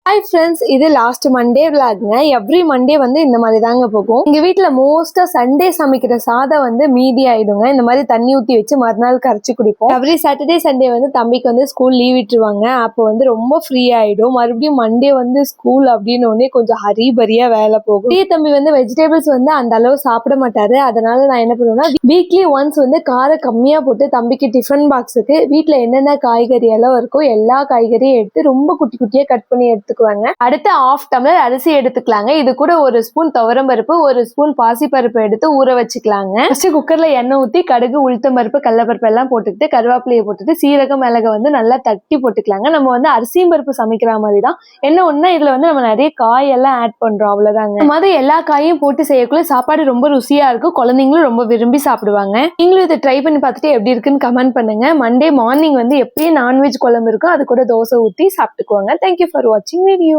Hi friends, இது last Monday விளாக்ங்க. Every Monday வந்து இந்த மாதிரி தாங்க போகும். எங்க வீட்டுல மோஸ்டா சண்டே சமைக்கிற சாதம் வந்து மீதி ஆயிடுங்க. இந்த மாதிரி தண்ணி ஊத்தி வச்சு மறுநாள் கரைச்சி குடிப்போம். எவ்ரி சாட்டர்டே சண்டே வந்து தம்பிக்கு வந்து ஸ்கூல் லீவ் விட்டுருவாங்க. அப்போ வந்து ரொம்ப ஃப்ரீ ஆயிடும். மறுபடியும் மண்டே வந்து ஸ்கூல் அப்படின்னு உடனே கொஞ்சம் ஹரிபரியா வேலை போகும். பெரிய தம்பி வந்து வெஜிடபிள்ஸ் வந்து அந்த அளவு சாப்பிட மாட்டாரு. அதனால நான் என்ன பண்ணுவேன்னா, வீக்லி ஒன்ஸ் வந்து காரம் கம்மியா போட்டு தம்பிக்கு டிஃபன் பாக்ஸுக்கு வீட்டுல என்னென்ன காய்கறி எல்லாம் இருக்கோ எல்லா காய்கறியும் எடுத்து ரொம்ப குட்டி குட்டியா கட் பண்ணி எடுத்துக்குவாங்க. அடுத்து ½ டம்ளர் அரிசி எடுத்துக்கலாங்க. இது கூட ஒரு ஸ்பூன் துவரம் பருப்பு, ஒரு ஸ்பூன் பாசி பருப்பு எடுத்து ஊற வச்சுக்கலாங்க. ஃபர்ஸ்ட் குக்கர்ல எண்ணெய் ஊத்தி கடுகு, உளுத்தம் பருப்பு, கடலைப்பருப்பு எல்லாம் போட்டுக்கிட்டு கருவேப்பிலையை போட்டுட்டு சீரகம் மிளகை வந்து நல்லா தட்டி போட்டுக்கலாங்க. நம்ம வந்து அரிசியும் பருப்பு சமைக்கிற மாதிரி தான். என்ன ஒண்ணா இதுல வந்து நம்ம நிறைய காய் எல்லாம் ஆட் பண்றோம், அவ்வளவுதாங்க. இந்த மாதிரி எல்லா காயும் போட்டு செய்யக்குள்ள சாப்பாடு ரொம்ப ருசியா இருக்கும். குழந்தைங்களும் ரொம்ப விரும்பி சாப்பிடுவாங்க. நீங்களும் இதை ட்ரை பண்ணி பார்த்துட்டு எப்படி இருக்குன்னு கமெண்ட் பண்ணுங்க. மண்டே மார்னிங் வந்து எப்பயும் நான்வெஜ் குழம்பு இருக்கும், அது கூட தோசை ஊத்தி சாப்பிட்டுக்குவாங்க. தேங்க்யூ ஃபார் வாட்சிங் வீடியோ.